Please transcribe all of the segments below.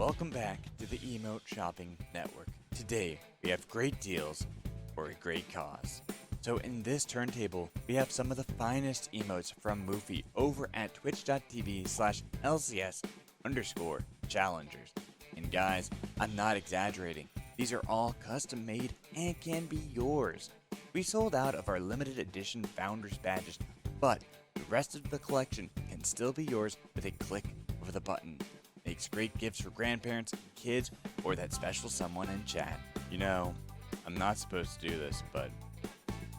Welcome back to the Emote Shopping Network. Today, we have great deals for a great cause. So in this turntable, we have some of the finest emotes from Moofy over at twitch.tv/LCS_Challengers. And guys, I'm not exaggerating. These are all custom made and can be yours. We sold out of our limited edition Founders badges, but the rest of the collection can still be yours with a click of the button. Makes great gifts for grandparents, kids, or that special someone in chat. You know, I'm not supposed to do this, but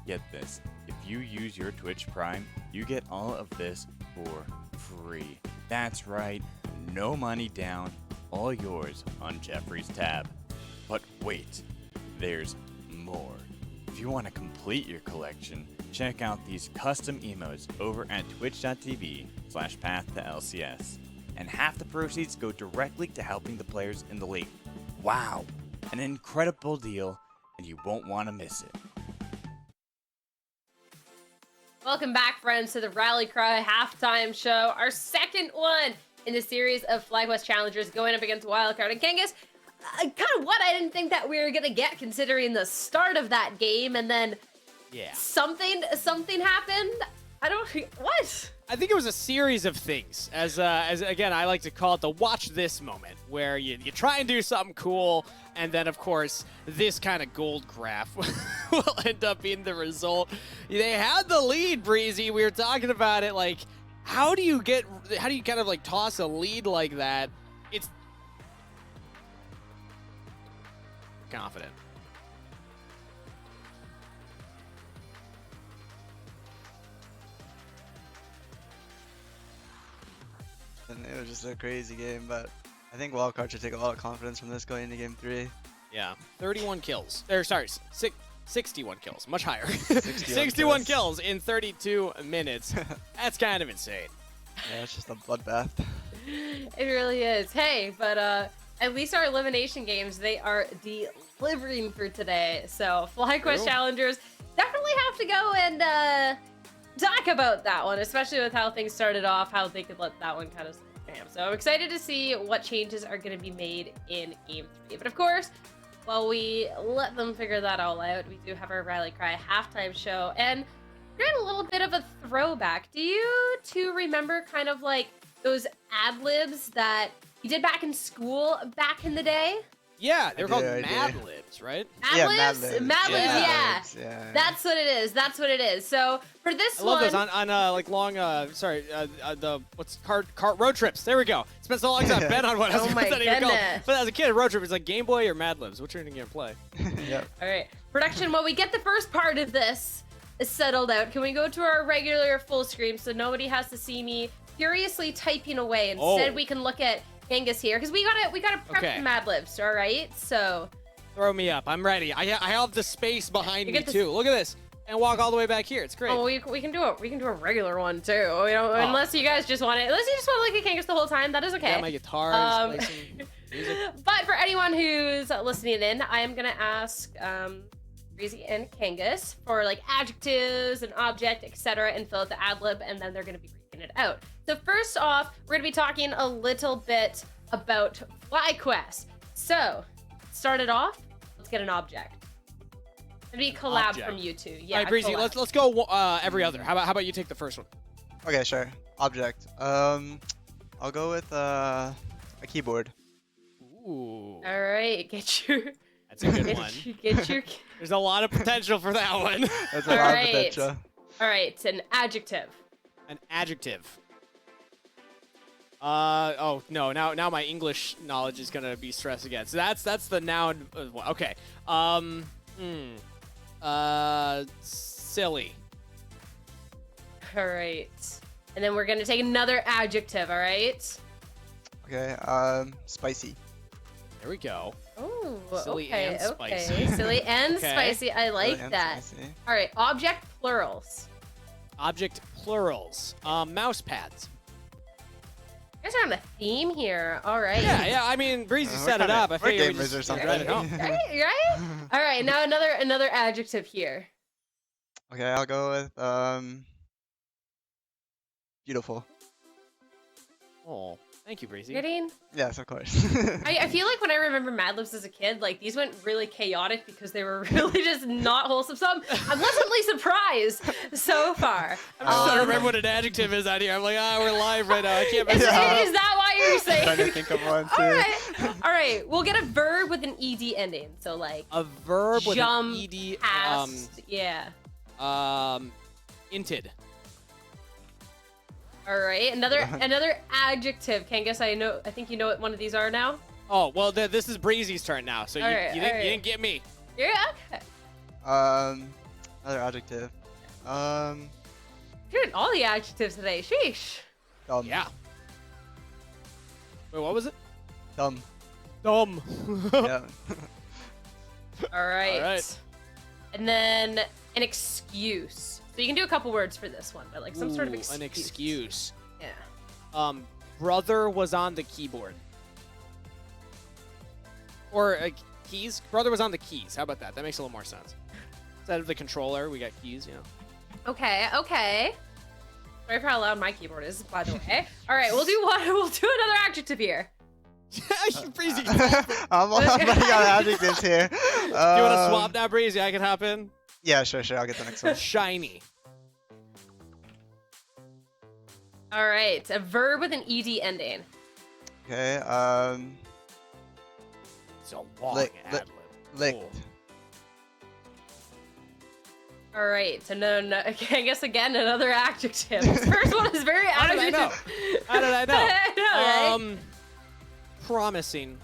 get this. If you use your Twitch Prime, you get all of this for free. That's right, no money down, all yours on Jeffrey's tab. But wait, there's more. If you want to complete your collection, check out these custom emotes over at twitch.tv/PathToLCS. And half the proceeds go directly to helping the players in the league. Wow, an incredible deal, and you won't want to miss it. Welcome back, friends, to the Rally Cry halftime show, our second one in the series of FlyQuest Challengers going up against Wildcard. And Kangas, kind of what I didn't think that we were gonna get considering the start of that game, and then something happened. What? I think it was a series of things, as again, I like to call it the watch this moment, where you try and do something cool, and then, of course, this kind of gold graph will end up being the result. They had the lead, Breezy. We were talking about it, like, how do you kind of, like, toss a lead like that? It's confident. And it was just a crazy game, but I think Wildcard should take a lot of confidence from this going into game 3. Yeah, 31 kills. Sorry, 61 kills. Much higher. 61 61 kills in 32 minutes. That's kind of insane. Yeah, it's just a bloodbath. It really is. Hey, but at least our elimination games, they are delivering for today. So FlyQuest Challengers definitely have to go and talk about that one, especially with how things started off, how they could let that one kind of spam. So I'm excited to see what changes are going to be made in Game 3. But of course, while we let them figure that all out, we do have our Rally Cry halftime show, and we're doing a little bit of a throwback. Do you two remember kind of like those ad-libs that you did back in school back in the day? Yeah, they were called I Mad Libs, right? Yeah, Mad Libs? Mad Libs, yeah. Yeah. That's what it is. That's what it is. So for this I love one, those on like long road trips. There we go. Spent so long time Ben on what I was Oh my even called. goodness. But as a kid, a road trip is like Game Boy or Mad Libs. Which one are you gonna play? Yep. all right, production. While we get the first part of this settled out, can we go to our regular full screen so nobody has to see me furiously typing away? Instead, we can look at Angus here because we gotta prep the Mad Libs. All right, so Throw me up. I'm ready. I have the space behind You me get this- too. Look at this. And walk all the way back here. It's great. oh, we can do a regular one too. You know, unless you guys just want it. Unless you just want to look at Kangas the whole time, that is okay. Got my guitar. Play some music. But for anyone who's listening in, I am gonna ask Breezy and Kangas for like adjectives and object, etc., and fill out the ad lib, and then they're gonna be reading it out. So first off, we're gonna be talking a little bit about FlyQuest. So start it off. Let's get an object. It'd be a collab Object. from you two. Yeah. All right, Breezy. collab. Let's go every other. How about you take the first one? Okay, sure. Object. I'll go with a keyboard. Ooh, All right, get your. that's a good one. Get your. There's a lot of potential for that one. That's a lot of Alright. potential. All right, it's an adjective. An adjective. Oh no! Now my English knowledge is gonna be stressed again. So that's the noun. Okay. Silly. All right, and then we're gonna take another adjective. All right. Okay. Spicy. There we go. Oh, Silly okay, and okay. spicy. Silly and Okay. spicy. I like Really that. spicy. All right, object plurals. Object plurals. Mouse pads. You guys are on a theme here. All right. Yeah. I mean, Breezy set it up. I We're figured we gamers just or something. read it home. Right? All right, now another adjective here. Okay, I'll go with beautiful. Oh, Thank you, Breezy. Getting. Yes, of course. I feel like when I remember Mad Libs as a kid, like these went really chaotic because they were really just not wholesome. So I'm pleasantly surprised so far. I'm just trying to remember what an adjective is out here. I'm like, we're live right now. I can't Is, remember. is that why you're saying? Trying to think of one too. All right. We'll get a verb with an ed ending. So like A verb with jump, an ed. past, yeah. Inted. All right. Another adjective. Kangas, I think you know what one of these are now. Oh well, this is Breezy's turn now. So you didn't get me. Yeah. Okay. Another adjective. You're doing all the adjectives today. Sheesh. Dumb. Yeah. Wait, what was it? Dumb. Dumb. Yeah. All right. All right. And then an excuse. So you can do a couple words for this one, but like some sort of Ooh, excuse. An excuse. Yeah. Brother was on the keyboard. Or keys. Brother was on the keys. How about that? That makes a little more sense. Instead of the controller, we got keys. You know. Okay. Okay. Sorry for how loud my keyboard is, by the way. All right, we'll do one. We'll do another adjective here. Breezy. I'm running out of adjectives here. Do you want to swap now, Breezy? I can hop in. Yeah, sure. I'll get the next one. Shiny. All right, a verb with an ed ending. Okay. It's a long ad-lib. Licked. All right, and then I guess again another adjective. This first one is very How did I know? adjective. How did I know? I know, right? Promising.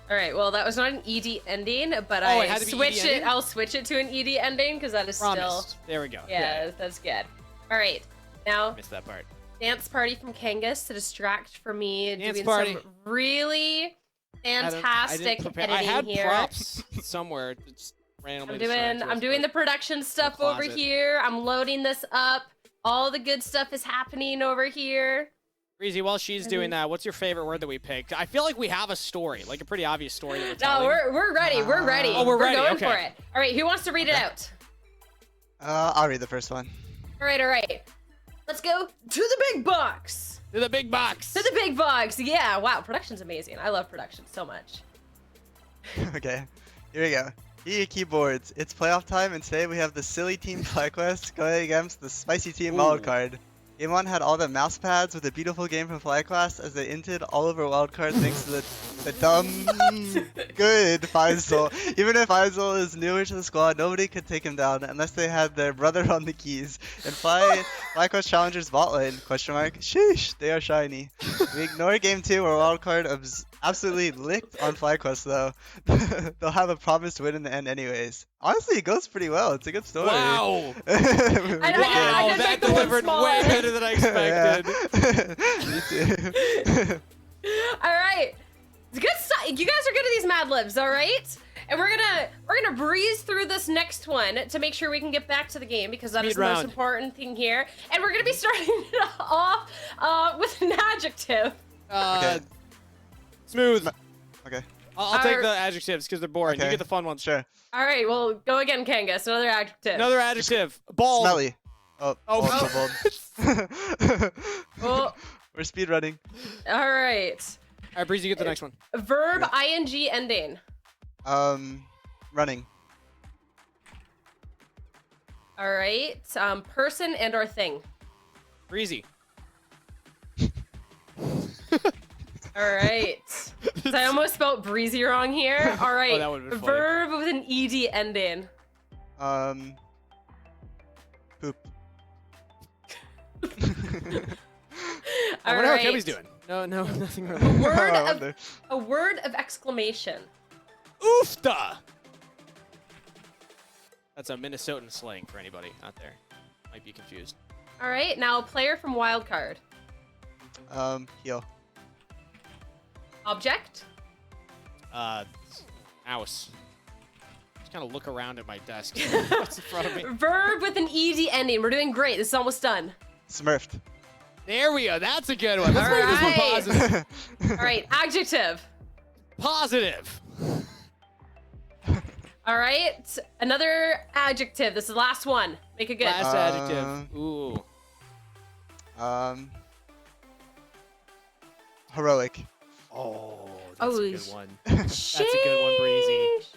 All right, well that was not an ed ending, but Oh, it had to be switched ED it. ending? I'll switch it to an ed ending because that is Promised. still. There we go. Yeah, that's good. All right, now Missed that part. dance party from Kangas to distract from me Dance doing party. some really fantastic I editing had here. props somewhere. It's randomly I'm doing the production stuff over closet. here. I'm loading this up. All the good stuff is happening over here. Breezy, while she's doing that, what's your favorite word that we picked? I feel like we have a story, like a pretty obvious story that we're No, telling. we're ready. We're ready. Oh, we're ready, going okay. for it. All right, who wants to read it out? I'll read the first one. All right. Let's go to the big box. To the big box. To the big box. Yeah, wow, production's amazing. I love production so much. Okay, here we go. Here keyboards. It's playoff time, and today we have the silly team FlyQuest going against the spicy team Wildcard. Game 1 had all the mouse pads with a beautiful game from FlyQuest as they inted all over Wildcard thanks to the dumb, good Faisal. Even if Faisal is newer to the squad, nobody could take him down unless they had their brother on the keys. And FlyQuest Challengers bot lane, question mark, sheesh, they are shiny. We ignore Game 2 where Wildcard absolutely licked on FlyQuest though. They'll have a promised win in the end anyways. Honestly, it goes pretty well. It's a good story. Wow. I Wow, did that make the one delivered smaller. way better than I expected. Me too. All right, it's good stuff. You guys are good at these Mad Libs, all right? And we're gonna breeze through this next one to make sure we can get back to the game because that is the most Mid-round. important thing here. And we're gonna be starting it off with an adjective. Okay. Smooth. Okay, I'll take Our- the adjectives because they're boring. You Okay. get the fun ones. sure. All right, well, go again, Kangas. Another adjective. Another adjective. Bald. Smelly. Oh, Oh. bold. Oh, We're speed running. all right. All right, Breezy, get the next one. Verb ing ending. Running. All right. Person and or thing. Breezy. All right. So I almost spelled breezy wrong here. All right. that would've been funny. Verb with an ed ending. Poop. I All wonder right. how Kevy's doing. No, nothing A wrong. word I of wonder. a word of exclamation. Oofta! That's a Minnesotan slang for anybody out there. Might be confused. All right. Now a player from Wildcard. Heel. Object. Mouse. Just kind of look around at my desk. What's in front of me? Verb with an ed ending. We're doing great. This is almost done. Smurfed. There we go. That's a good one. Let's make this one Alright. positive. All right. Adjective. Positive. All right. Another adjective. This is the last one. Make it good. Last adjective. Ooh. Heroic. Oh, that's Oh, a good one. That's a good one, Breezy.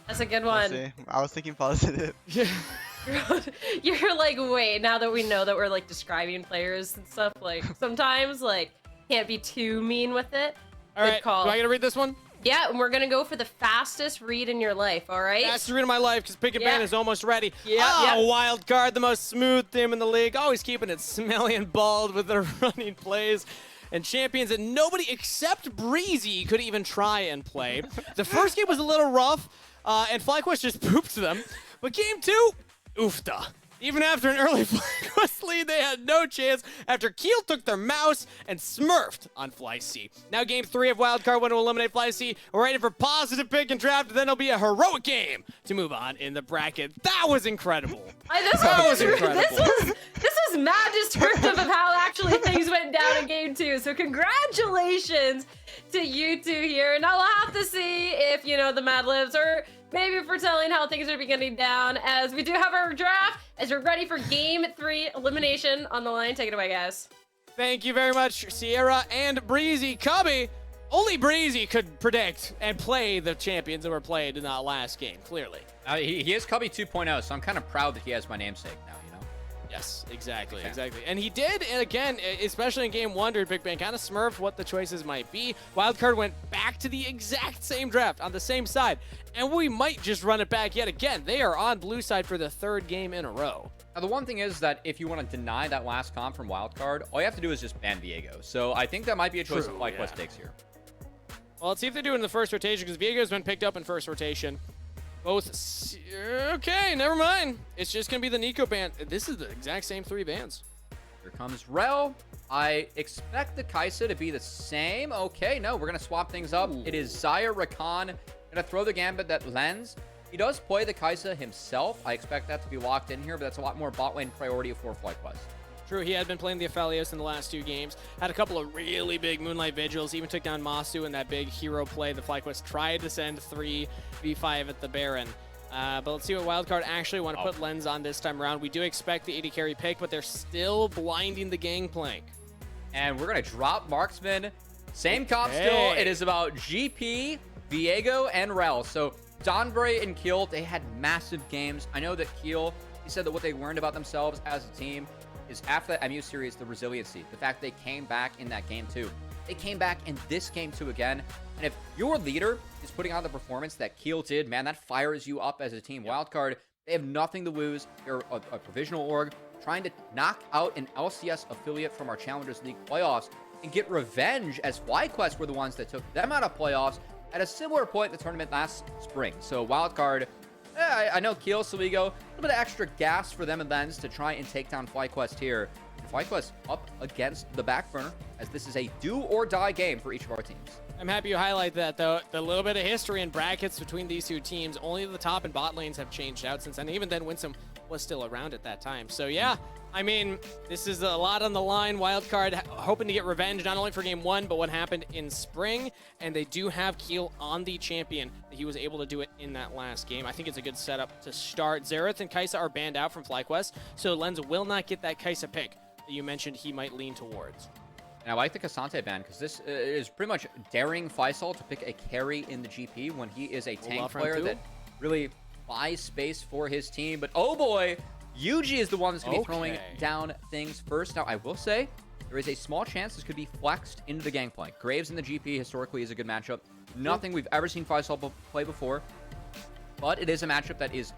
That's a good We'll one. see. I was thinking positive. Yeah. You're like, wait, now that we know that we're like describing players and stuff, like sometimes like can't be too mean with it. All Good right, call. do I get to read this one? Yeah, and we're gonna go for the fastest read in your life, all right? Fastest read of my life, because Pick and Ban Yeah. is almost ready. Yeah, Oh, Wildcard, the most smooth team in the league. Always keeping it smelly and bald with their running plays. And champions that nobody except Breezy could even try and play. The first game was a little rough, and FlyQuest just pooped them. But game 2, oofta. Even after an early FlyQuest lead, they had no chance after Keel took their mouse and smurfed on FlyC. Now game 3 of Wildcard went to eliminate FlyC. We're ready for positive pick and draft, and then it'll be a heroic game to move on in the bracket. That was incredible. This was mad descriptive of how actually things went down in game 2. So congratulations to you two here. Now we'll have to see if, you know, the Mad Libs or maybe foretelling how things are beginning down, as we do have our draft, as we're ready for game 3 elimination on the line. Take it away, guys. Thank you very much, Sierra and Breezy. Cubby, only Breezy could predict and play the champions that were played in that last game, clearly. He is Cubby 2.0, so I'm kind of proud that he has my namesake now, you know? Yes, exactly. And he did, and again, especially in game 1, during Big Bang, kind of smurfed what the choices might be. Wildcard went back to the exact same draft on the same side, and we might just run it back yet again. They are on blue side for the 3rd game in a row. Now, the one thing is that if you want to deny that last comp from Wildcard, all you have to do is just ban Viego. So I think that might be a choice that FlyQuest takes here. Well, let's see if they do it in the first rotation, because Viego's been picked up in first rotation. Both. Okay, never mind. It's just going to be the Nico ban. This is the exact same 3 bans. Here comes Rel. I expect the Kaisa to be the same. Okay, no, we're going to swap things up. It is Zaya Rakan. Going to throw the gambit that Lens. He does play the Kaisa himself. I expect that to be locked in here, but that's a lot more bot lane priority for FlyQuest. True, he had been playing the Aphelios in the last 2 games. Had a couple of really big Moonlight Vigils. Even took down Masu in that big hero play. The FlyQuest tried to send 3v5 at the Baron. But let's see what Wildcard actually want to put Lens on this time around. We do expect the 80 carry pick, but they're still blinding the Gangplank. And we're going to drop Marksman. Same comp still. It is about GP, Viego, and Rel. So Donbray and Keel, they had massive games. I know that Keel, he said that what they learned about themselves as a team is after that MU series, the resiliency, the fact they came back in that game 2. They came back in this game 2 again. And if your leader is putting on the performance that Keel did, man, that fires you up as a team. Wildcard, they have nothing to lose. They're a provisional org trying to knock out an LCS affiliate from our Challengers League playoffs and get revenge, as FlyQuest were the ones that took them out of playoffs at a similar point in the tournament last spring. So Wildcard, I know Keel, Saligo, a little bit of extra gas for them and Lens to try and take down FlyQuest here. FlyQuest up against the back burner, as this is a do-or-die game for each of our teams. I'm happy you highlight that, though. The little bit of history and brackets between these 2 teams, only the top and bot lanes have changed out since then. Even then, Winsome was still around at that time. So, yeah, I mean, this is a lot on the line. Wildcard hoping to get revenge, not only for game 1, but what happened in spring. And they do have Keel on the champion. He was able to do it in that last game. I think it's a good setup to start. Xerath and Kaisa are banned out from FlyQuest, so Lens will not get that Kaisa pick that you mentioned he might lean towards. And I like the Cassante ban, because this is pretty much daring Faisal to pick a carry in the GP when he is a tank player that really buys space for his team. But oh boy, Yuji is the one that's going to be throwing down things first. Now, I will say, there is a small chance this could be flexed into the Gangplank. Graves in the GP historically is a good matchup. Nothing we've ever seen Faisal play before. But it is a matchup that is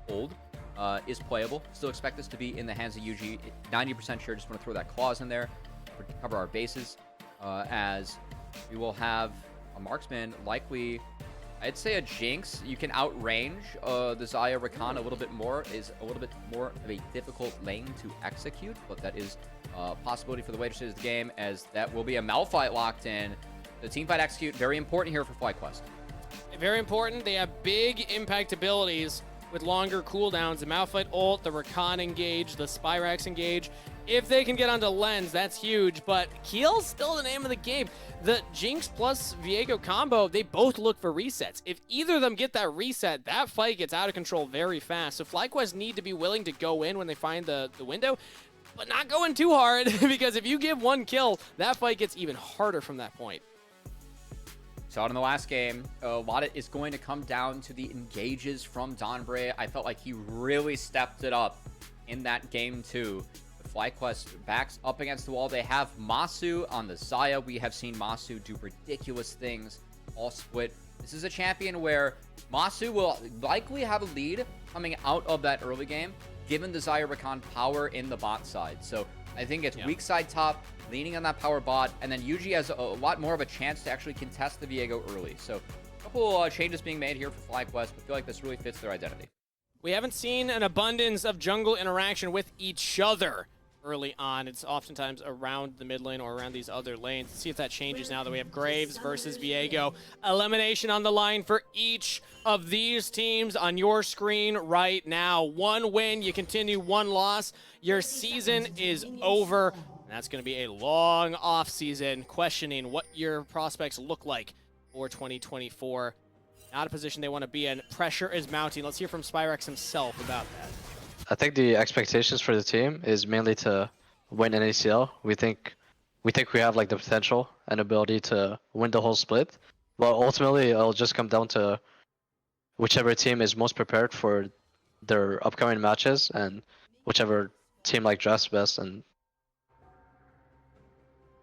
old, is playable. Still expect this to be in the hands of Yuji. 90% sure, just want to throw that clause in there. Cover our bases, as we will have a marksman, likely, I'd say a Jinx. You can outrange the Zaya Rakan a little bit more, is a little bit more of a difficult lane to execute, but that is a possibility for the way to choose the game, as that will be a Malphite locked in. The team fight execute, very important here for FlyQuest. Very important. They have big impact abilities with longer cooldowns. The Malphite ult, the Rakan engage, the Spyrax engage. If they can get onto Lens, that's huge, but Keel's still the name of the game. The Jinx plus Viego combo, they both look for resets. If either of them get that reset, that fight gets out of control very fast. So FlyQuest need to be willing to go in when they find the window. but not going too hard because if you give 1 kill, that fight gets even harder from that point. Saw it in the last game. A lot of is going to come down to the engages from Donbray. I felt like he really stepped it up in that game too. The FlyQuest backs up against the wall. They have Masu on the Zaya. We have seen Masu do ridiculous things all split. This is a champion where Masu will likely have a lead coming out of that early game, given the Zaya Rakan power in the bot side. So I think it's weak side top, leaning on that power bot, and then Yuji has a lot more of a chance to actually contest the Viego early. So a couple changes being made here for FlyQuest, but I feel like this really fits their identity. We haven't seen an abundance of jungle interaction with each other early on. It's oftentimes around the mid lane or around these other lanes. Let's see if that changes now that we have Graves versus Viego. Elimination on the line for each of these teams on your screen right now. 1 win, you continue, 1 loss. Your season is over. And that's going to be a long off season, questioning what your prospects look like for 2024. Not a position they want to be in. Pressure is mounting. Let's hear from Spyrex himself about that. I think the expectations for the team is mainly to win NACL. We think we have like the potential and ability to win the whole split. But ultimately, it'll just come down to whichever team is most prepared for their upcoming matches and whichever team like drafts best. And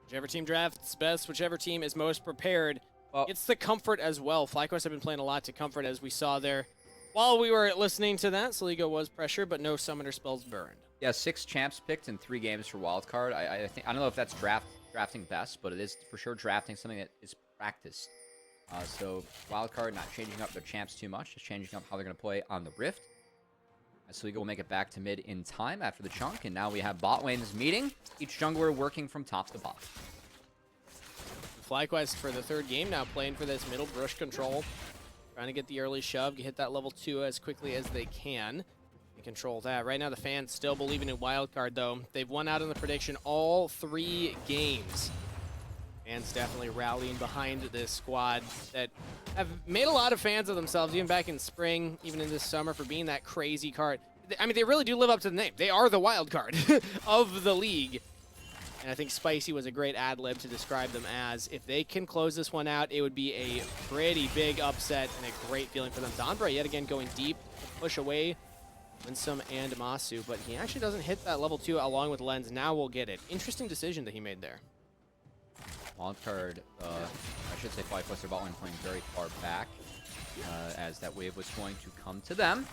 whichever team drafts best, whichever team is most prepared. Well, It's the comfort as well. FlyQuest have been playing a lot to comfort, as we saw there. While we were listening to that, Saligo was pressure, but no summoner spells burned. yeah, 6 champs picked in 3 games for Wildcard. I don't know if that's drafting best, but it is for sure drafting something that is practiced. So Wildcard not changing up their champs too much, just changing up how they're going to play on the Rift. Saligo will make it back to mid in time after the chunk, and now we have bot lanes meeting. Each jungler working from top to bottom. FlyQuest for the 3rd game now playing for this middle brush control. Trying to get the early shove, hit that level 2 as quickly as they can. And control that. Right now the fans still believing in Wildcard though. They've won out in the prediction all 3 games. Fans definitely rallying behind this squad that have made a lot of fans of themselves, even back in spring, even in this summer, for being that crazy card. I mean, they really do live up to the name. They are the Wildcard of the league. And I think Spicy was a great ad-lib to describe them as. If they can close this one out, it would be a pretty big upset and a great feeling for them. Donbray yet again going deep to push away Winsome and Masu, but he actually doesn't hit that level 2 along with Lens. Now we'll get it. Interesting decision that he made there. Wildcard, I should say FlyQuest are bot lane playing very far back, as that wave was going to come to them.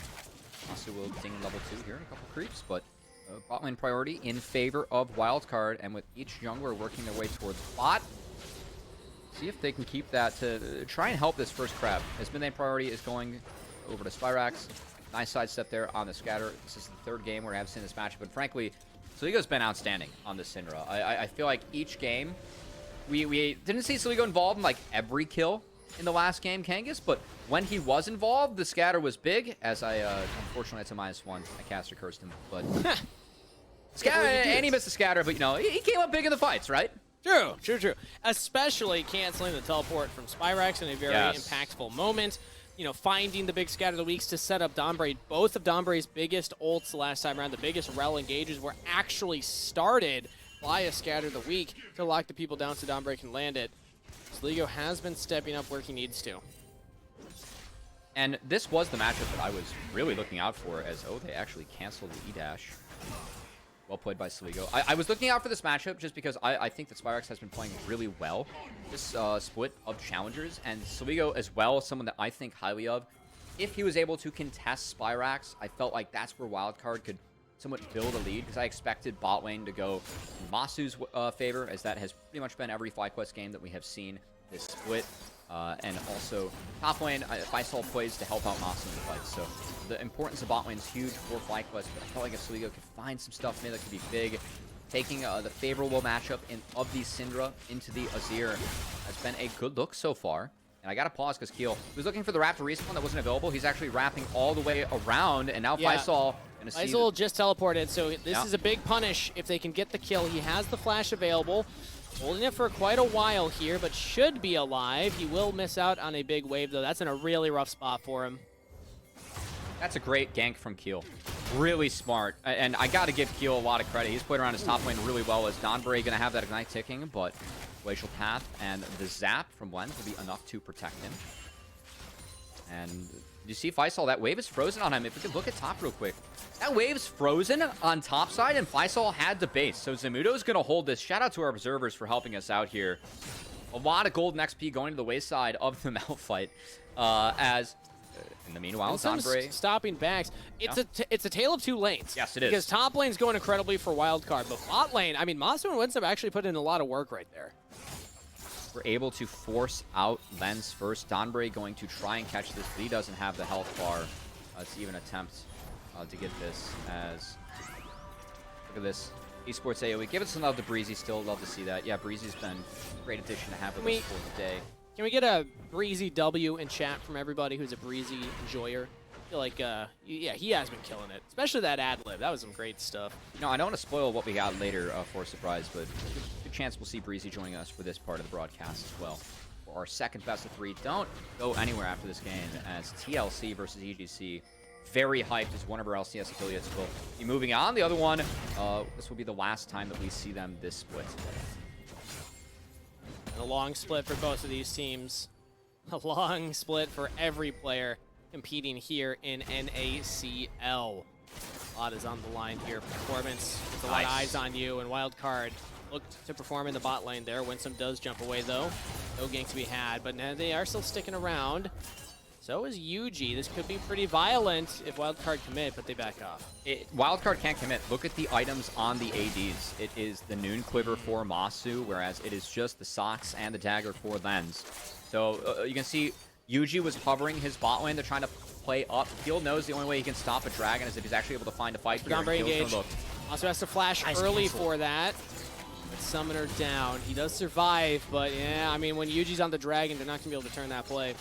Masu will ding level 2 here in a couple creeps, but bot lane priority in favor of Wildcard, and with each jungler working their way towards bot. See if they can keep that to try and help this first crab. His mid lane priority is going over to Spyrax. Nice sidestep there on the scatter. This is the 3rd game where I've seen this matchup, but frankly, Saligo's been outstanding on this Syndra. I feel like each game, we didn't see Saligo involved in like every kill in the last game, Kangas, but when he was involved, the scatter was big, as unfortunately, it's a -1. I caster cursed him, but scatter, and he missed the scatter, but you know, he came up big in the fights, right? True. Especially canceling the teleport from Spyrax in a very impactful moment. You know, finding the big scatter of the weeks to set up Donbray. Both of Donbray's biggest ults last time around, the biggest rel engages, were actually started by a scatter of the week to lock the people down so Donbray can land it. Saligo has been stepping up where he needs to. And this was the matchup that I was really looking out for, as, they actually canceled the E-dash. Well played by Saligo. I was looking out for this matchup just because I think that Spyrax has been playing really well this split of challengers, and Saligo as well, someone that I think highly of. If he was able to contest Spyrax, I felt like that's where Wildcard could somewhat build a lead, because I expected bot lane to go in Masu's favor, as that has pretty much been every FlyQuest game that we have seen this split. And also, top lane, Faisal plays to help out Masu in the fight. So the importance of bot lane is huge for FlyQuest, but I felt like if Saligo could find some stuff maybe that could be big, taking the favorable matchup of the Syndra into the Azir has been a good look so far. And I gotta pause because Keel was looking for the Raptor respawn that wasn't available. He's actually wrapping all the way around, and now Faisal gonna see. Faisal just teleported, so this is a big punish if they can get the kill. He has the flash available. Holding it for quite a while here, but should be alive. He will miss out on a big wave, though. That's in a really rough spot for him. That's a great gank from Keel. really smart. And I got to give Keel a lot of credit. He's played around his top lane really well. As Donbray going to have that Ignite ticking, but Glacial Path and the Zap from Lens will be enough to protect him. And you see Faisal, that wave is frozen on him. If we could look at top real quick. That wave's frozen on top side, and Faisal had the base. So Zamudo's going to hold this. Shout out to our observers for helping us out here. A lot of golden XP going to the wayside of the Malphite. In the meanwhile, Donbray stopping backs. It's a tale of two lanes. Yes, it is. Because top lane's going incredibly for Wildcard, but bot lane, I mean, Masu and Winston actually put in a lot of work right there. We're able to force out Lens first. Donbray going to try and catch this, but he doesn't have the health bar to even attempt to get this. As look at this esports AoE. Give it some love to Breezy. Still love to see that. Yeah, Breezy's been a great addition to have with us for the day. Can we get a Breezy W in chat from everybody who's a Breezy enjoyer? I feel like, yeah, he has been killing it. Especially that ad-lib. That was some great stuff. No, I don't want to spoil what we got later for a surprise, but good chance we'll see Breezy joining us for this part of the broadcast as well. For our second best of 3. Don't go anywhere after this game, as TLC versus EGC. Very hyped as one of our LCS affiliates will be moving on. The other one, this will be the last time that we see them this split. And a long split for both of these teams. A long split for every player competing here in NACL. A lot is on the line here. Performance, with a lot of eyes on you, and Wildcard looked to perform in the bot lane there. Winsome does jump away though. No gank to be had, but now they are still sticking around. So is UG. This could be pretty violent if Wildcard commit, but they back off. Wildcard can't commit. Look at the items on the ADs. It is the Noon Quiver for Masu, whereas it is just the Socks and the Dagger for Lens. So you can see UG was hovering his bot lane. They're trying to play up. Keel knows the only way he can stop a dragon is if he's actually able to find a fight here. Donbray engaged. Also has to flash early for that. But Summoner down. He does survive, but yeah, I mean, when UG's on the dragon, they're not going to be able to turn that play.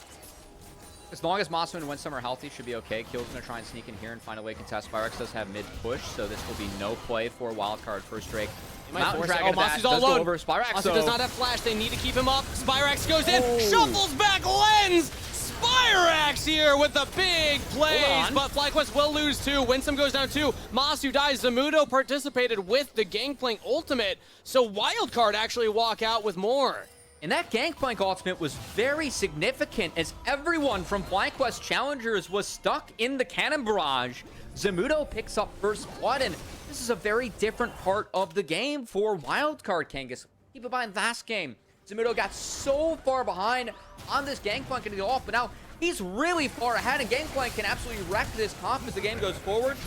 As long as Masu and Winsome are healthy, should be okay. Keel's going to try and sneak in here and find a way to contest. Spyrex does have mid-push, so this will be no play for Wildcard first Drake. Mountain Dragon Masu's all alone. Masu does not have flash. They need to keep him up. Spyrex goes in, shuffles back Lens. Spyrex here with the big plays, but FlyQuest will lose 2. Winsome goes down 2. Masu dies. Zamudo participated with the Gangplank ultimate, so Wildcard actually walk out with more. And that Gangplank ultimate was very significant as everyone from FlyQuest Challengers was stuck in the cannon barrage. Zamudo picks up first blood, and this is a very different part of the game for Wildcard Kangas. Keep in mind, last game, Zamudo got so far behind on this Gangplank into the off, but now he's really far ahead, and Gangplank can absolutely wreck this comp as the game goes forward.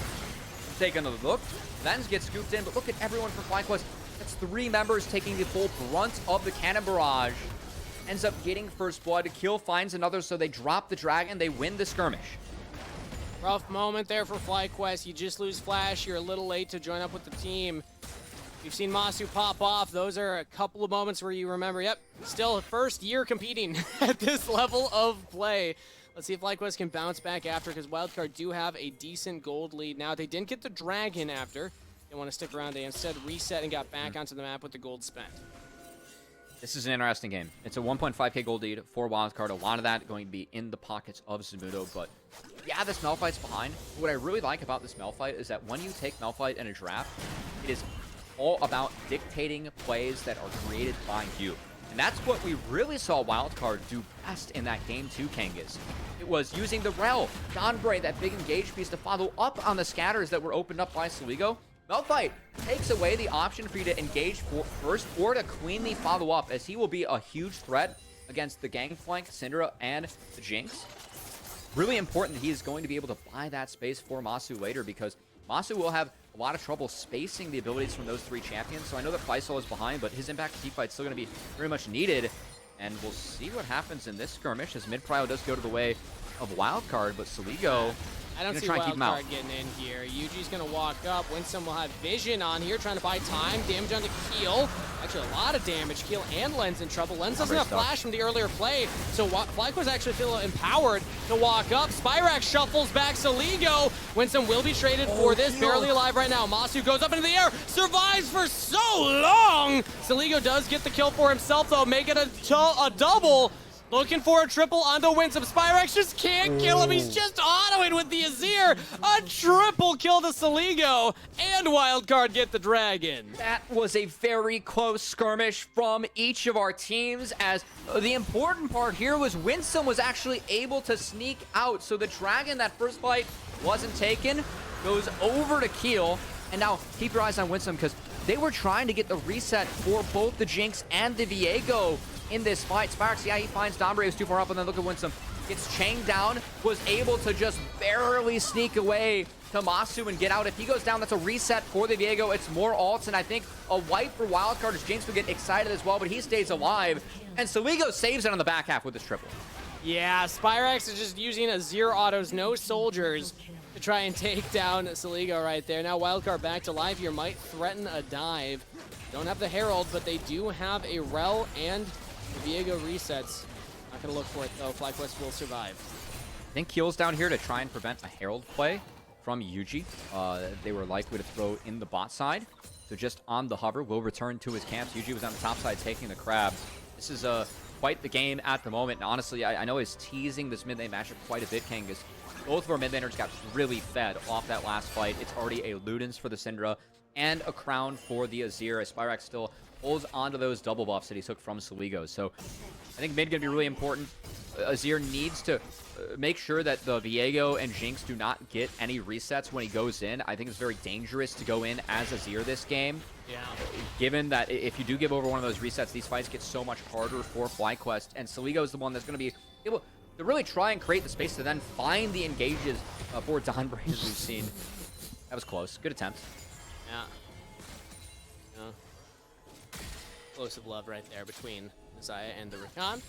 Take another look. Lens gets scooped in, but look at everyone from FlyQuest. That's 3 members taking the full brunt of the cannon barrage. Ends up getting first blood. Kill finds another, so they drop the dragon. They win the skirmish. Rough moment there for FlyQuest. You just lose Flash. You're a little late to join up with the team. You've seen Masu pop off. Those are a couple of moments where you remember, yep, still first year competing at this level of play. Let's see if FlyQuest can bounce back after, because Wildcard do have a decent gold lead. Now, they didn't get the dragon after. They want to stick around. They instead reset and got back onto the map with the gold spent. This is an interesting game. It's a 1.5k gold lead for Wildcard. A lot of that going to be in the pockets of Zamudo, but yeah, this Malphite's behind. What I really like about this Malphite is that when you take Malphite in a draft, it is all about dictating plays that are created by you. And that's what we really saw Wildcard do best in that game 2, Kangas. It was using the Rel, Donbray, that big engage piece to follow up on the scatters that were opened up by Saligo. Malphite takes away the option for you to engage first or to cleanly follow up, as he will be a huge threat against the Gangplank, Syndra, and the Jinx. Really important that he is going to be able to buy that space for Masu later, because Masu will have a lot of trouble spacing the abilities from those 3 champions. So I know that Faisal is behind, but his impact teamfight is still going to be very much needed. And we'll see what happens in this skirmish, as mid-prio does go to the way of Wildcard, but Saligo... I don't see Wildcard getting in here. UG's going to walk up. Winsome will have vision on here, trying to buy time. Damage onto Keel. Actually, a lot of damage. Keel and Lens in trouble. Lens doesn't have flash from the earlier play, so FlyQuest actually feel empowered to walk up. Spyrex shuffles back Saligo. Winsome will be traded for this. Barely alive right now. Masu goes up into the air. Survives for so long. Saligo does get the kill for himself, though. Make it a double. Looking for a triple onto Winsome. Spyrex just can't kill him. He's just autoing with the Azir. A triple kill to Saligo. And Wildcard get the dragon. That was a very close skirmish from each of our teams, as the important part here was Winsome was actually able to sneak out. So the dragon, that first fight wasn't taken, goes over to Keel. And now keep your eyes on Winsome, because they were trying to get the reset for both the Jinx and the Viego in this fight. Spyrex, yeah, he finds Dombre, was too far up, and then look at Winsome. Gets chained down, was able to just barely sneak away to Masu and get out. If he goes down, that's a reset for the Viego. It's more ults, and I think a wipe for Wildcard as Jinx would get excited as well, but he stays alive. And Saligo saves it on the back half with this triple. Yeah, Spyrex is just using Azir autos, no soldiers, to try and take down Saligo right there. Now Wildcard back to life here, might threaten a dive. Don't have the Herald, but they do have a Rel and the Viego resets. Not gonna look for it though. FlyQuest will survive. I think Keel's down here to try and prevent a Herald play from Yuji. They were likely to throw in the bot side. So just on the hover, will return to his camps. Yuji was on the top side taking the crab. This is quite the game at the moment. And honestly, I know he's teasing this mid lane matchup quite a bit, King, because both of our mid laners got really fed off that last fight. It's already a Ludens for the Syndra and a crown for the Azir, as Spyrex still holds onto those double buffs that he took from Saligo. So I think mid gonna be really important. Azir needs to make sure that the Viego and Jinx do not get any resets when he goes in. I think it's very dangerous to go in as Azir this game. Yeah. Given that if you do give over one of those resets, these fights get so much harder for FlyQuest. And Saligo is the one that's going to be able to really try and create the space to then find the engages for Dawnbreak, as we've seen. That was close. Good attempt. Yeah. Explosive love right there between Messiah and the Rakan.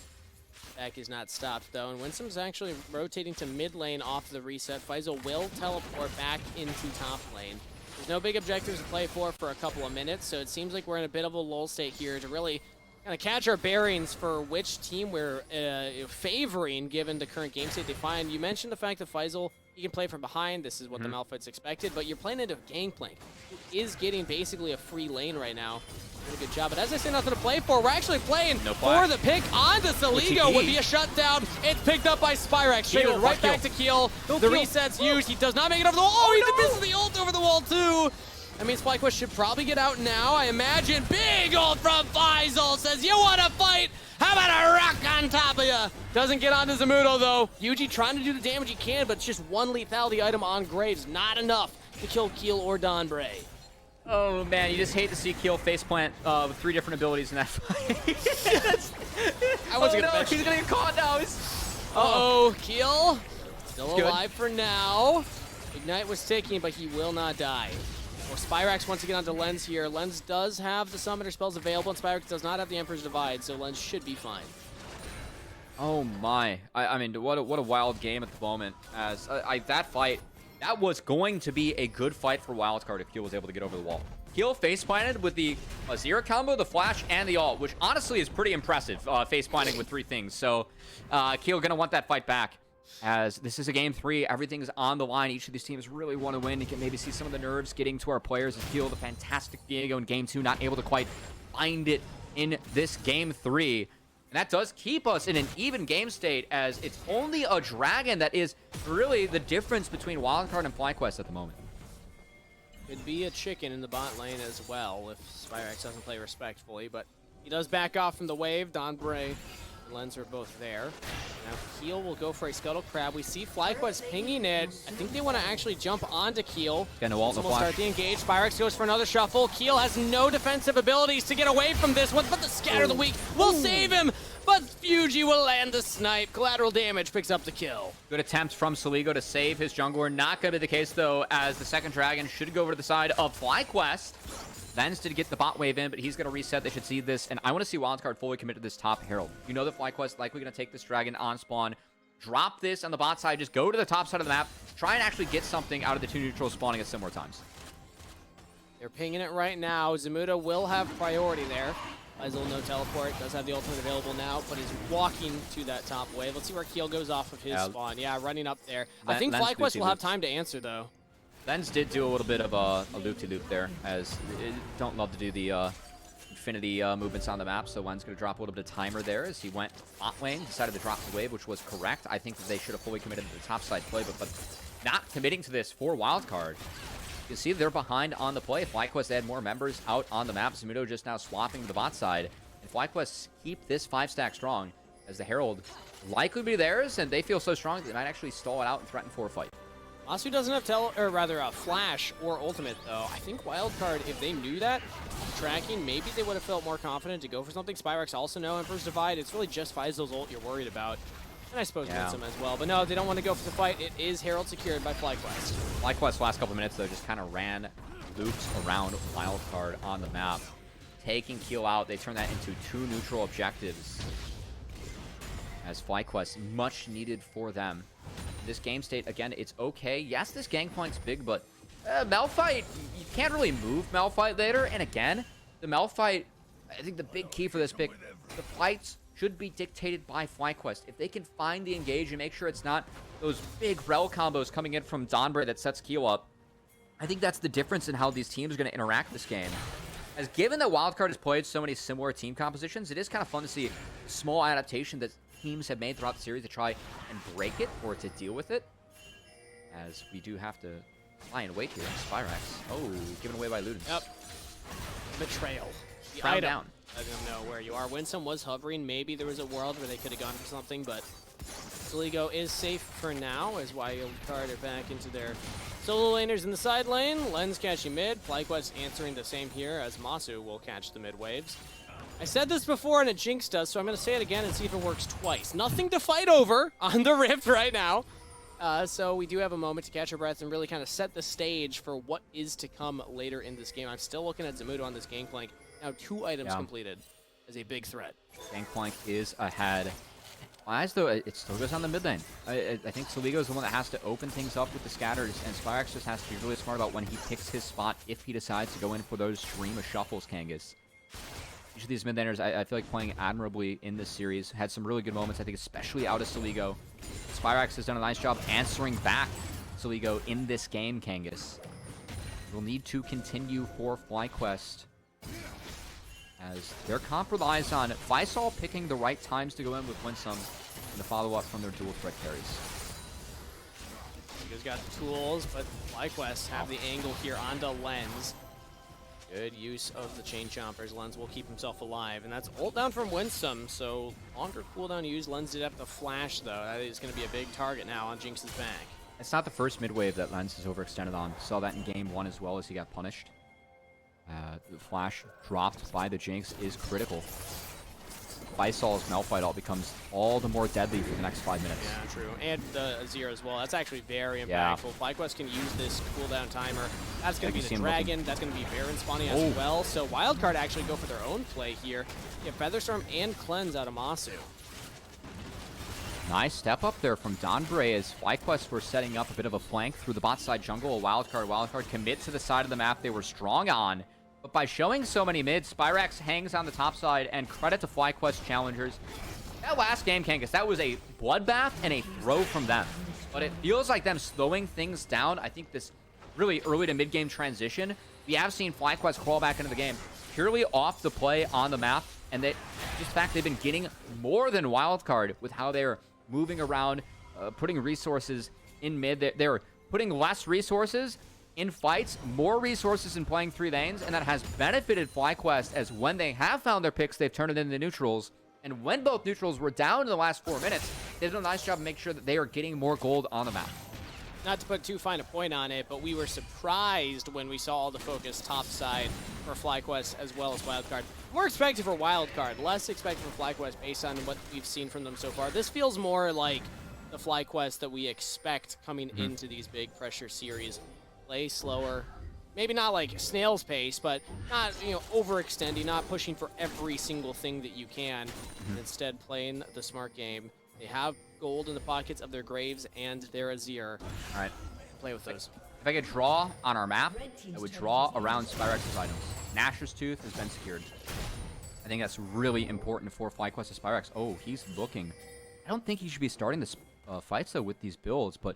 Back is not stopped though, and Winsome's actually rotating to mid lane off the reset. Faisal will teleport back into top lane. There's no big objectives to play for a couple of minutes, so it seems like we're in a bit of a lull state here to really kind of catch our bearings for which team we're favoring given the current game state they find. You mentioned the fact that Faisal, you can play from behind. This is what the Malphite's expected, but you're playing into Gangplank, who is getting basically a free lane right now. Doing a good job, but as I say, nothing to play for. We're actually playing for the pick onto Saligo. Would be a shutdown. It's picked up by Spyrex. Traded right back to Keel. The reset's used. He does not make it over the wall. Oh, he misses the ult over the wall too. That means FlyQuest should probably get out now, I imagine. Big ult from Faisal says, you want to fight? How about a rock on top of you? Doesn't get onto Zamudo though. Yuji trying to do the damage he can, but it's just one lethality item on Graves. Not enough to kill Keel or Dawnbray. Oh man, you just hate to see Keel faceplant with 3 different abilities in that fight. I wasn't gonna he's gonna get caught now. Uh-oh, Keel still alive for now. Ignite was ticking, but he will not die. Well, Spyrex wants to get onto Lens here. Lens does have the summoner spells available, and Spyrex does not have the Emperor's Divide, so Lens should be fine. Oh my! I mean, what a wild game at the moment. As that fight. That was going to be a good fight for Wildcard if Keel was able to get over the wall. Keel face-planted with the Azir combo, the flash, and the ult, which honestly is pretty impressive, face-planting with 3 things. So Keel going to want that fight back, as this is a game 3. Everything's on the line. Each of these teams really want to win. You can maybe see some of the nerves getting to our players as Keel, the fantastic Viego in game 2, not able to quite find it in this game 3. And that does keep us in an even game state, as it's only a dragon that is really the difference between Wildcard and FlyQuest at the moment. Could be a chicken in the bot lane as well if Spyrex doesn't play respectfully, but he does back off from the wave. Dawnbray and Lens are both there. Now Keel will go for a Scuttle Crab. We see FlyQuest pinging it. I think they want to actually jump onto Keel. Gonna wall the We'll flash. start the engage. Spyrex goes for another shuffle. Keel has no defensive abilities to get away from this one, but the Scatter the Weak will save him. But Fuji will land the snipe. Collateral damage picks up the kill. Good attempt from Saligo to save his jungler. Not going to be the case, though, as the second dragon should go over to the side of FlyQuest. Vens did get the bot wave in, but he's going to reset. They should see this. And I want to see Wildcard fully commit to this top Herald. You know that FlyQuest likely going to take this dragon on spawn. Drop this on the bot side. Just go to the top side of the map. Try and actually get something out of the 2 neutrals spawning at similar times. They're pinging it right now. Zamuda will have priority there. Faisal, no teleport, does have the ultimate available now, but is walking to that top wave. Let's see where Keel goes off of his spawn. Yeah, running up there. I think FlyQuest will have time to answer, though. Lens did do a little bit of a loop-to-loop there, as don't love to do the infinity movements on the map, so Len's going to drop a little bit of timer there as he went bot lane, decided to drop the wave, which was correct. I think that they should have fully committed to the topside play, but not committing to this for Wildcard. You see they're behind on the play. FlyQuest had more members out on the map. Emote just now swapping to the bot side. And FlyQuest keep this 5-stack strong as the Herald likely to be theirs, and they feel so strong that they might actually stall it out and threaten for a fight. Masu doesn't have Flash or Ultimate, though. I think Wildcard, if they knew that, tracking, maybe they would have felt more confident to go for something. Spyrex also know Emperor's Divide. It's really just Faisal's ult you're worried about. And I suppose Winsome as well. But no, they don't want to go for the fight. It is Herald secured by FlyQuest. FlyQuest last couple of minutes, though, just kind of ran loops around Wildcard on the map. Taking Keel out, they turn that into 2 neutral objectives. As FlyQuest, much needed for them. This game state, again, it's okay. Yes, this Gangplank's big, but Malphite, you can't really move Malphite later. And again, the Malphite, I think the big key for this pick, the fights should be dictated by FlyQuest. If they can find the engage and make sure it's not those big rel combos coming in from Donbray that sets Keel up, I think that's the difference in how these teams are going to interact this game. As given that Wildcard has played so many similar team compositions, it is kind of fun to see a small adaptation that teams have made throughout the series to try and break it or to deal with it. As we do have to lie in wait here. Spyrex. Oh, given away by Ludens. Yep. Betrayal. The Crown item. down. Letting them know where you are. Winsome was hovering. Maybe there was a world where they could have gone for something, but Soligo is safe for now as Wildcard are back into their solo laners in the side lane. Len's catching mid. FlyQuest answering the same here as Masu will catch the mid waves. I said this before and it jinxed us, so I'm going to say it again and see if it works twice. Nothing to fight over on the Rift right now. So we do have a moment to catch our breath and really kind of set the stage for what is to come later in this game. I'm still looking at Zamudo on this Gangplank. Now 2 items completed as a big threat. Gangplank is ahead. Eyes, though, it still goes on the mid lane. I think Soligo is the one that has to open things up with the scatters, and Spyrex just has to be really smart about when he picks his spot if he decides to go in for those stream of shuffles, Kangas. Each of these mid laners, I feel like playing admirably in this series. Had some really good moments, I think, especially out of Soligo. Spyrex has done a nice job answering back Soligo in this game, Kangas. We'll need to continue for FlyQuest, as their comp relies on Faisal picking the right times to go in with Winsome and the follow-up from their dual threat carries. Soligo's got the tools, but FlyQuest have the angle here onto Lens. Good use of the chain chompers. Lens will keep himself alive, and that's ult down from Winsome, so longer cooldown to use. Lens did have the flash, though. That is going to be a big target now on Jinx's back. It's not the first mid wave that Lens is overextended on. Saw that in game 1 as well as he got punished. The flash dropped by the Jinx is critical. Faisal's Malphite ult becomes all the more deadly for the next 5 minutes. Yeah, true. And the Azir as well. That's actually very impactful. FlyQuest can use this cooldown timer. That's going to be the Dragon. That's going to be Baron spawning as well. So Wildcard actually go for their own play here. Get Featherstorm and Cleanse out of Masu. Nice step up there from Donbray as FlyQuest were setting up a bit of a flank through the bot side jungle. Wildcard commit to the side of the map they were strong on. But by showing so many mids, Spyrex hangs on the top side, and credit to FlyQuest Challengers. That last game, Kangas, that was a bloodbath and a throw from them. But it feels like them slowing things down. I think this really early to mid-game transition, we have seen FlyQuest crawl back into the game purely off the play on the map, and that just the fact they've been getting more than Wildcard with how they're moving around, putting resources in mid. They're putting less resources in fights, more resources in playing 3 lanes, and that has benefited FlyQuest, as when they have found their picks, they've turned it into neutrals. And when both neutrals were down in the last 4 minutes, they've done a nice job of making sure that they are getting more gold on the map. Not to put too fine a point on it, but we were surprised when we saw all the focus top side for FlyQuest as well as Wildcard. More expected for Wildcard, less expected for FlyQuest based on what we've seen from them so far. This feels more like the FlyQuest that we expect coming into these big pressure series. Play slower, maybe not like snail's pace, but not, overextending, not pushing for every single thing that you can, and instead playing the smart game. They have gold in the pockets of their Graves and their Azir. All right. Play with those. If I could draw on our map, I would draw around Spyrex's items. Nashor's Tooth has been secured. I think that's really important for FlyQuest to Spyrex. Oh, he's looking. I don't think he should be starting this fights, though, with these builds, but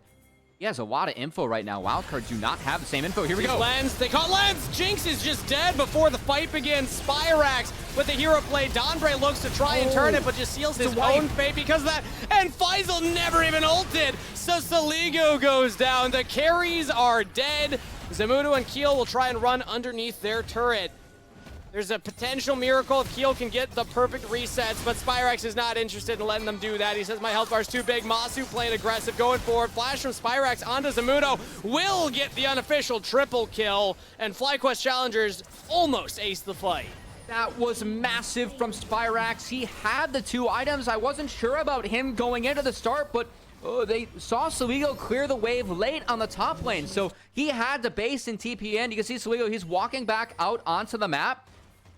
He has a lot of info right now. Wildcard do not have the same info. Here we go. Lens, they caught Lens. Jinx is just dead before the fight begins. Spyrax with the hero play. Donbray looks to try and turn it, but just seals his own fate because of that. And Faisal never even ulted. So Saligo goes down. The carries are dead. Zamudo and Keel will try and run underneath their turret. There's a potential miracle if Keel can get the perfect resets, but Spyrax is not interested in letting them do that. He says, my health bar's too big. Masu playing aggressive, going forward. Flash from Spyrax onto Zamudo will get the unofficial triple kill, and FlyQuest Challengers almost ace the fight. That was massive from Spyrax. He had the 2 items. I wasn't sure about him going into the start, but they saw Saligo clear the wave late on the top lane, so he had to base in TP in. You can see Saligo, he's walking back out onto the map.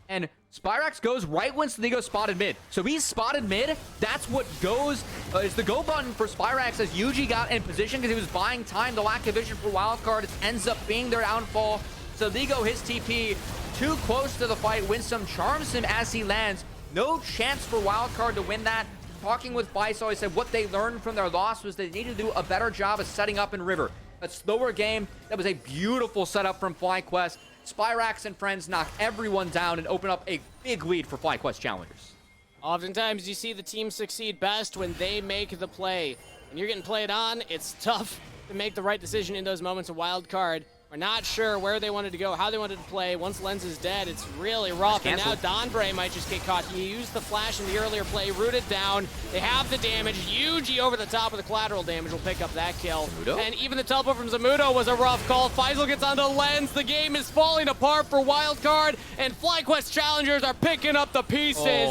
And Spyrax goes right when Saligo spotted mid. So he's spotted mid. That's what goes, is the go button for Spyrax as Yuji got in position because he was buying time. The lack of vision for Wildcard ends up being their downfall. Saligo, his TP, too close to the fight. Winsome charms him as he lands. No chance for Wildcard to win that. Talking with Faisal, he said what they learned from their loss was they needed to do a better job of setting up in River. A slower game. That was a beautiful setup from FlyQuest. Spyrax and friends knock everyone down and open up a big lead for FlyQuest Challengers. Oftentimes, you see the team succeed best when they make the play. When you're getting played on, it's tough to make the right decision in those moments of Wildcard. We're not sure where they wanted to go, how they wanted to play. Once Lens is dead, it's really rough. And now Donbray might just get caught. He used the flash in the earlier play, rooted down. They have the damage. Yuji over the top with the collateral damage will pick up that kill. Zamudo? And even the teleport from Zamudo was a rough call. Faisal gets onto Lens. The game is falling apart for Wildcard, and FlyQuest Challengers are picking up the pieces.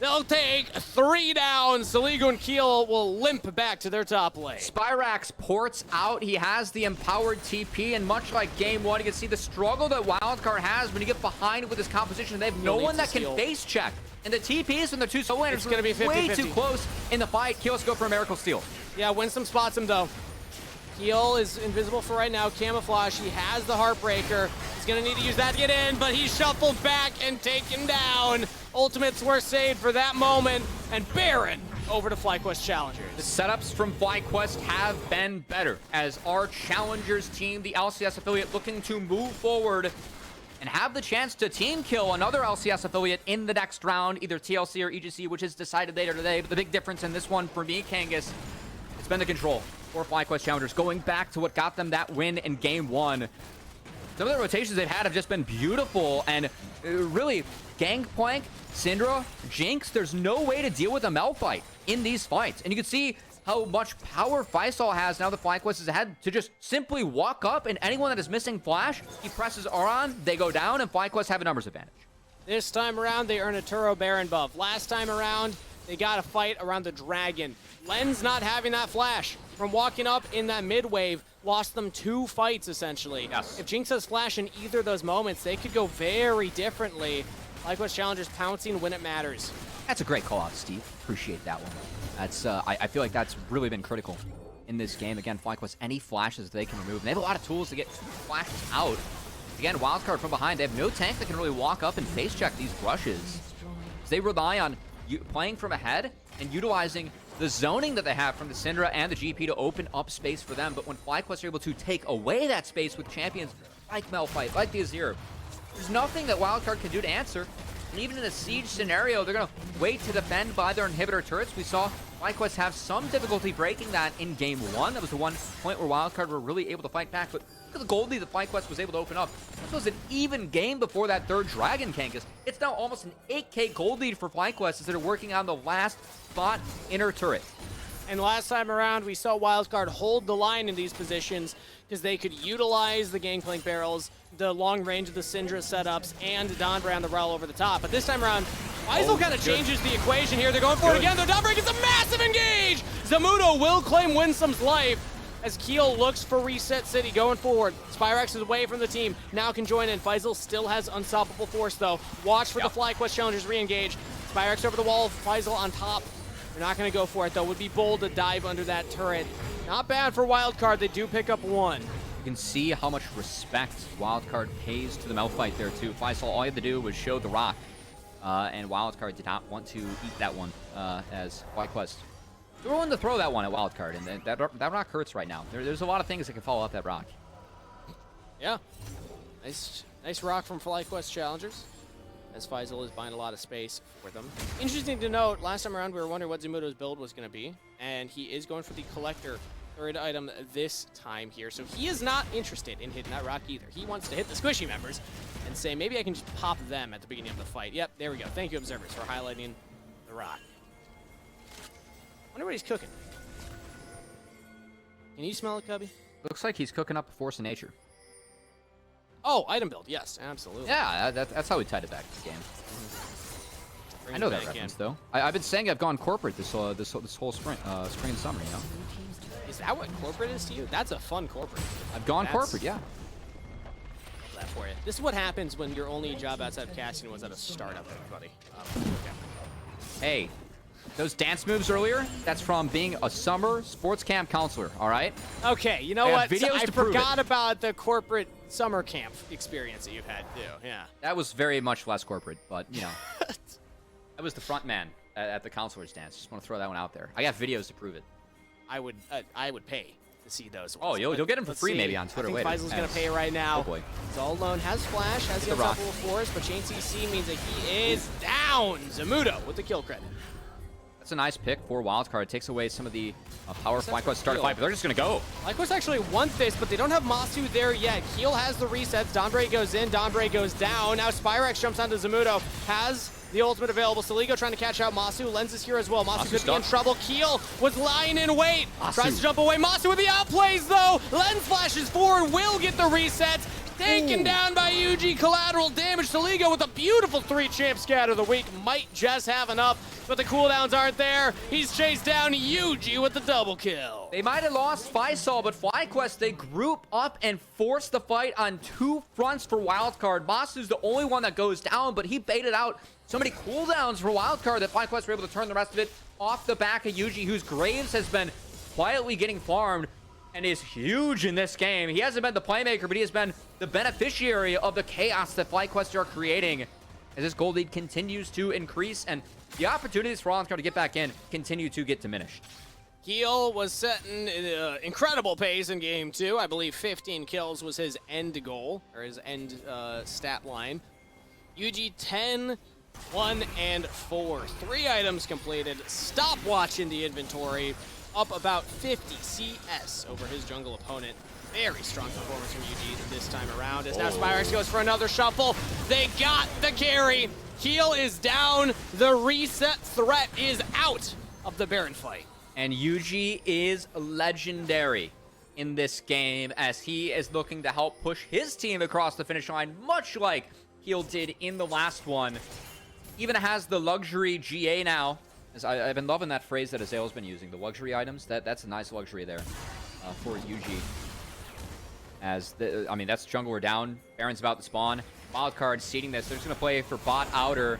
They'll take 3 down. Saligo and Keel will limp back to their top lane. Spyrax ports out. He has the empowered TP, and much like game 1, you can see the struggle that Wildcard has when you get behind with his composition. They have no one that can face check. And the TPs from the 2 solo laners gonna be 50-50. way too close in the fight. Keel's go for a miracle steal. Yeah, Winsome spots him though. Keel is invisible for right now. Camouflage. He has the Heartbreaker. He's going to need to use that to get in, but he's shuffled back and taken down. Ultimates were saved for that moment, and Baron over to FlyQuest Challengers. The setups from FlyQuest have been better as our Challengers team, the LCS affiliate, looking to move forward and have the chance to team kill another LCS affiliate in the next round, either TLC or EGC, which is decided later today. But the big difference in this one for me, Kangas, it's been the control for FlyQuest Challengers, going back to what got them that win in game 1. Some of the rotations they've had have just been beautiful, and really, Gangplank, Syndra, Jinx, there's no way to deal with a Mel fight in these fights. And you can see how much power Faisal has now that FlyQuest is ahead to just simply walk up, and anyone that is missing Flash, he presses R on, they go down, and FlyQuest have a numbers advantage. This time around, they earn a Turo Baron buff. Last time around, they got a fight around the Dragon. Lens not having that flash from walking up in that mid wave lost them 2 fights, essentially. Yes. If Jinx has flash in either of those moments, they could go very differently. FlyQuest Challengers pouncing when it matters. That's a great call out, Steve. Appreciate that one. That's I feel like that's really been critical in this game. Again, FlyQuest, any flashes they can remove. And they have a lot of tools to get flashes out. Again, Wildcard from behind. They have no tank that can really walk up and face check these rushes. They rely on playing from ahead and utilizing the zoning that they have from the Syndra and the GP to open up space for them. But when FlyQuest are able to take away that space with champions like Malphite, like the Azir, there's nothing that Wildcard can do to answer. And even in a siege scenario, they're going to wait to defend by their inhibitor turrets. We saw FlyQuest have some difficulty breaking that in game 1. That was the one point where Wildcard were really able to fight back. But look at the gold lead that FlyQuest was able to open up. This was an even game before that 3rd Dragon, Kangas. It's now almost an 8k gold lead for FlyQuest as they're working on the last bot inner turret. And last time around, we saw Wildcard hold the line in these positions because they could utilize the Gangplank barrels, the long range of the Syndra setups, and Donbray on the Rel over the top. But this time around, Faisal kind of changes the equation here. They're going for it again. The Donbray gets a massive engage! Zamudo will claim Winsome's life as Keel looks for Reset City going forward. Spyrax is away from the team, now can join in. Faisal still has unstoppable force though. Watch for the FlyQuest Challengers re-engage. Spyrax over the wall, Faisal on top. They're not going to go for it though. Would be bold to dive under that turret. Not bad for Wildcard, they do pick up 1. You can see how much respect Wildcard pays to the Malphite there too. Faisal, all he had to do was show the rock, and Wildcard did not want to eat that one as FlyQuest We're willing to throw that one at Wildcard, and that rock hurts right now. There's a lot of things that can follow up that rock. Yeah. Nice rock from FlyQuest Challengers, as Faisal is buying a lot of space for them. Interesting to note, last time around we were wondering what Zamuto's build was going to be, and he is going for the Collector third item this time here. So he is not interested in hitting that rock either. He wants to hit the squishy members and say, maybe I can just pop them at the beginning of the fight. Yep, there we go. Thank you, observers, for highlighting the rock. Wonder what he's cooking. Can you smell it, Cubby? Looks like he's cooking up a force of nature. Oh, item build. Yes, absolutely. Yeah, that's how we tied it back this game. Bring I know it that back reference, in. though. I've been saying I've gone corporate this whole spring and summer, you know? Is that what corporate is to you? That's a fun corporate. I've gone That's- corporate, yeah. Love that for you. This is what happens when your only job outside of casting was at a startup, everybody. Hey, those dance moves earlier, that's from being a summer sports camp counselor, all right? Okay, you know I what? have videos I to prove forgot it. about the corporate summer camp experience that you've had too. Yeah. That was very much less corporate, but, you know. I was the front man at the counselor's dance. Just want to throw that one out there. I got videos to prove it. I would pay to see those ones. Oh, you'll get them for Let's free see. maybe on Twitter I think later. Faisal's going to pay right now. Oh, boy. He's all alone. Has Flash, has the the rock. unstoppable force, but Chain CC means that he is down. Zamuto with the kill credit. That's a nice pick for Wildcard. It takes away some of the power Except FlyQuest for start Keel. fight, but they're just going to go. FlyQuest actually want this, but they don't have Masu there yet. Keel has the resets. Donbray goes in. Donbray goes down. Now Spyrex jumps onto Zamuto. Has the ultimate available. Saligo trying to catch out Masu. Lens is here as well. Masu Masu's could be in stuck. trouble. Keel was lying in wait. Masu. Tries to jump away. Masu with the outplays, though. Lens flashes forward. Will get the resets. Taken down by Yuji. Collateral damage. Saligo with a beautiful 3-champ scatter of the week. Might just have enough, but the cooldowns aren't there. He's chased down Yuji with the double kill. They might have lost Faisal, but FlyQuest, they group up and force the fight on two fronts for Wildcard. Masu's the only one that goes down, but he baited out so many cooldowns for Wildcard that FlyQuest were able to turn the rest of it off the back of Yuji, whose Graves has been quietly getting farmed and is huge in this game. He hasn't been the playmaker, but he has been the beneficiary of the chaos that FlyQuest are creating as this gold lead continues to increase, and the opportunities for Wildcard to get back in continue to get diminished. Keel was setting incredible pace in game 2. I believe 15 kills was his end goal, or his end stat line. Yuji 10, 1, and 4. 3 items completed. Stopwatch in the inventory. Up about 50 CS over his jungle opponent. Very strong performance from Yuji this time around. As now Spyrex goes for another shuffle. They got the carry. Keel is down. The reset threat is out of the Baron fight. And Yuji is legendary in this game as he is looking to help push his team across the finish line, much like Keel did in the last one. Even has the luxury GA now. As I've been loving that phrase that Azael's been using, the luxury items. That's a nice luxury there for Yuji. As that's jungler down. Baron's about to spawn. Wildcard seeding this. They're just going to play for bot outer.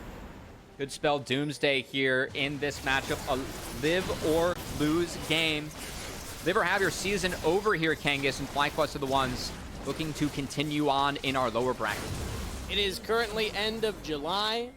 Could spell doomsday here in this matchup. A live or lose game. Live or have your season over here, Kangas, and FlyQuest are the ones looking to continue on in our lower bracket. It is currently end of July.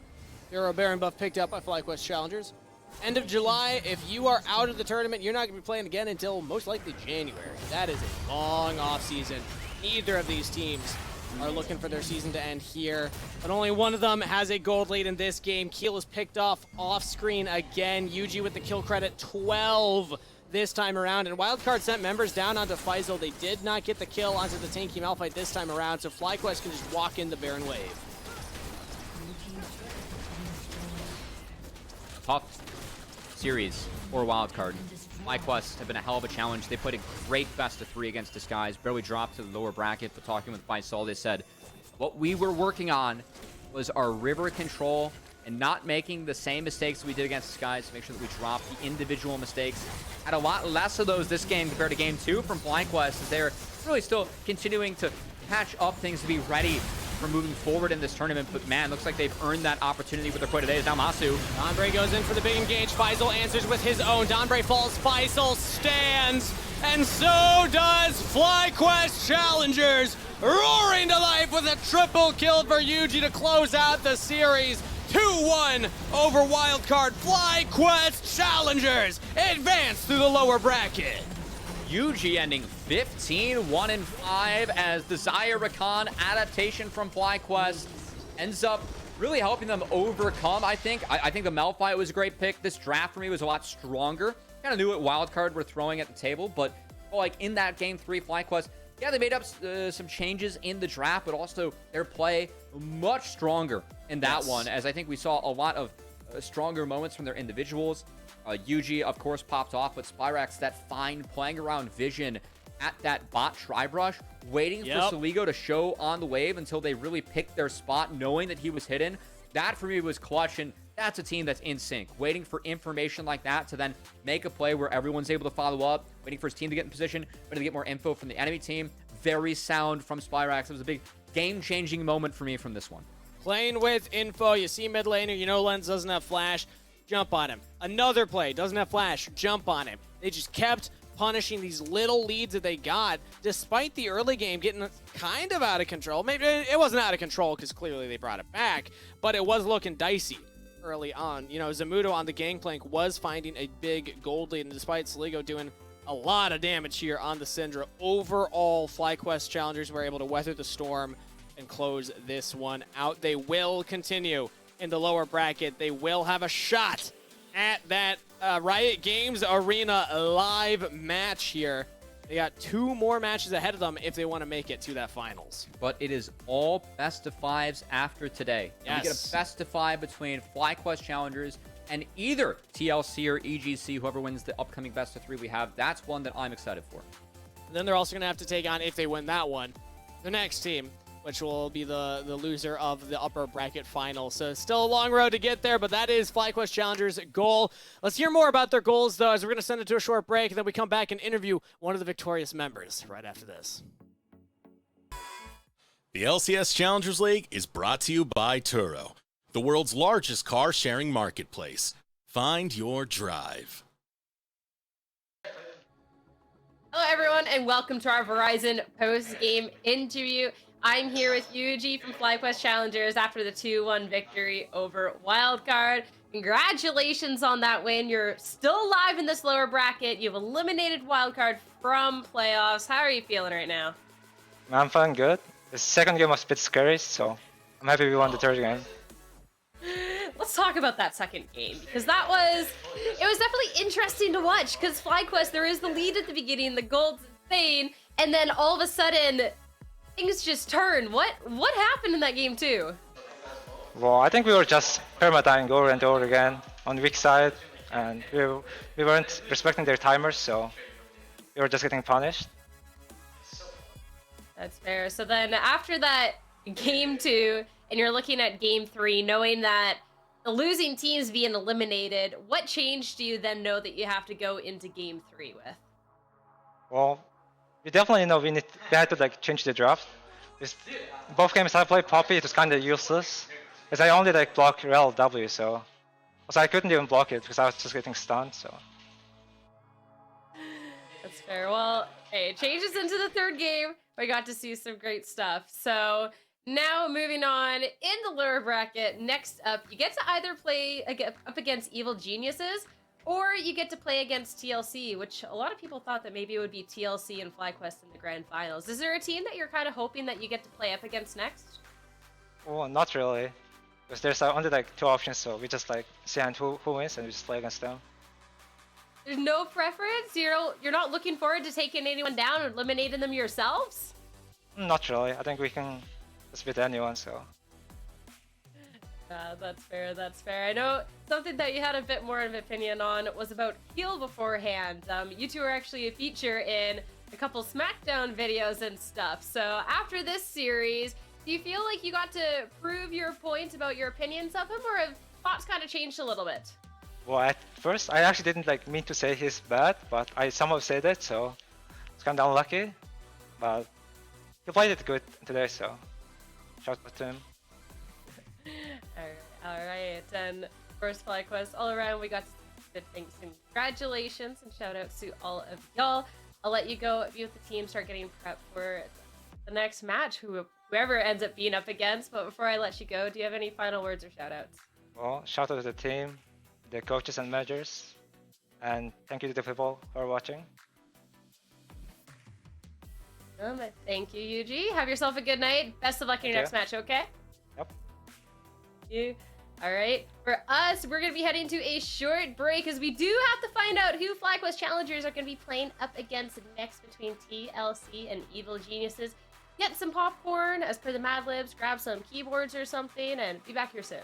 Hero Baron buff picked up by FlyQuest Challengers. End of July, if you are out of the tournament, you're not going to be playing again until most likely January. That is a long off season. Neither of these teams are looking for their season to end here, but only one of them has a gold lead in this game. Keel is picked off screen again. Yuji with the kill credit, 12 this time around, and Wildcard sent members down onto Faisal. They did not get the kill onto the tanky Malphite this time around, so FlyQuest can just walk in the Baron wave. Tough series for Wildcard. FlyQuest have been a hell of a challenge. They played a great best of 3 against Disguise, barely dropped to the lower bracket, but talking with Faisal, they said, what we were working on was our river control and not making the same mistakes we did against Disguise to make sure that we dropped the individual mistakes. Had a lot less of those this game compared to game 2 from FlyQuest, as they're really still continuing to patch up things to be ready for moving forward in this tournament, but man, looks like they've earned that opportunity with their play today. Is now Masu. Donbray goes in for the big engage. Faisal answers with his own. Donbray falls. Faisal stands. And so does FlyQuest Challengers. Roaring to life with a triple kill for Yuji to close out the series. 2-1 over Wildcard. FlyQuest Challengers advance through the lower bracket. UG ending 15-1-5 as the Zaya Rakan adaptation from FlyQuest ends up really helping them overcome, I think. I think the Malphite was a great pick. This draft for me was a lot stronger. Kind of knew what Wildcard were throwing at the table, but like in that Game 3 FlyQuest, yeah, they made up some changes in the draft, but also their play much stronger in that one, as I think we saw a lot of stronger moments from their individuals. UG, of course, popped off, but Spyrax, that fine playing around vision at that bot Tribrush, waiting for Saligo to show on the wave until they really picked their spot, knowing that he was hidden. That, for me, was clutch, and that's a team that's in sync. Waiting for information like that to then make a play where everyone's able to follow up, waiting for his team to get in position, waiting to get more info from the enemy team. Very sound from Spyrax. It was a big game-changing moment for me from this one. Playing with info, you see mid laner, you know Lens doesn't have flash, jump on him. Another play, doesn't have flash, jump on him. They just kept punishing these little leads that they got, despite the early game getting kind of out of control. Maybe it wasn't out of control because clearly they brought it back, but it was looking dicey early on. You know, Zamudo on the gangplank was finding a big gold lead, and despite Saligo doing a lot of damage here on the Syndra, overall FlyQuest Challengers were able to weather the storm and close this one out. They will continue in the lower bracket. They will have a shot at that Riot Games Arena live match here. They got 2 more matches ahead of them if they want to make it to that finals. But it is all best of 5s after today. Yes. We get a best of 5 between FlyQuest Challengers and either TLC or EGC, whoever wins the upcoming best of 3 we have. That's one that I'm excited for. Then they're also going to have to take on, if they win that one, the next team, which will be the loser of the upper bracket final. So still a long road to get there, but that is FlyQuest Challengers' goal. Let's hear more about their goals, though, as we're going to send it to a short break, and then we come back and interview one of the victorious members right after this. The LCS Challengers League is brought to you by Turo, the world's largest car-sharing marketplace. Find your drive. Hello, everyone, and welcome to our Verizon post-game interview. I'm here with UG from FlyQuest Challengers after the 2-1 victory over Wildcard. Congratulations on that win. You're still alive in this lower bracket. You've eliminated Wildcard from playoffs. How are you feeling right now? I'm feeling good. The second game was a bit scary, so I'm happy we won the third game. Let's talk about that second game, because it was definitely interesting to watch, because FlyQuest, there is the lead at the beginning, the gold's insane, and then all of a sudden, things just turn. What happened in that game too? Well, I think we were just perma-dying over and over again on the weak side, and we weren't respecting their timers, so we were just getting punished. That's fair. So then after that game 2, and you're looking at game 3, knowing that the losing team's being eliminated, what change do you then know that you have to go into game 3 with? Well, we definitely know we had to like change the draft. Both games I played Poppy, it was kind of useless, because I only like block Rel W, so I couldn't even block it because I was just getting stunned. So that's fair. Well, hey, it changes into the third game. We got to see some great stuff. So now moving on in the lower bracket, next up, you get to either play up against Evil Geniuses, or you get to play against TLC, which a lot of people thought that maybe it would be TLC and FlyQuest in the grand finals. Is there a team that you're kind of hoping that you get to play up against next? well, not really, because there's only like 2 options, so we just like see who wins and we just play against them. There's no preference? You're not looking forward to taking anyone down and eliminating them yourselves? Not really. I think we can just beat anyone, so. That's fair, that's fair. I know something that you had a bit more of an opinion on was about heal beforehand. You two are actually a feature in a couple SmackDown videos and stuff. So after this series, do you feel like you got to prove your point about your opinions of him, or have thoughts kind of changed a little bit? Well, at first, I actually didn't like mean to say he's bad, but I somehow said it, so it's kind of unlucky. But he played it good today, so shout out to him. Alright, and of course, FlyQuest, all around, we got good things. Congratulations and shout outs to all of y'all. I'll let you go, be with the team, start getting prepped for the next match, whoever ends up being up against. But before I let you go, do you have any final words or shout outs? Well, shout out to the team, the coaches and managers, and thank you to the people who are watching. Thank you, Yuji. Have yourself a good night. Best of luck in your next match, okay? Yep. You. All right. For us, we're going to be heading to a short break as we do have to find out who FlyQuest Challengers are going to be playing up against next between TLC and Evil Geniuses. Get some popcorn as per the Mad Libs, grab some keyboards or something, and be back here soon.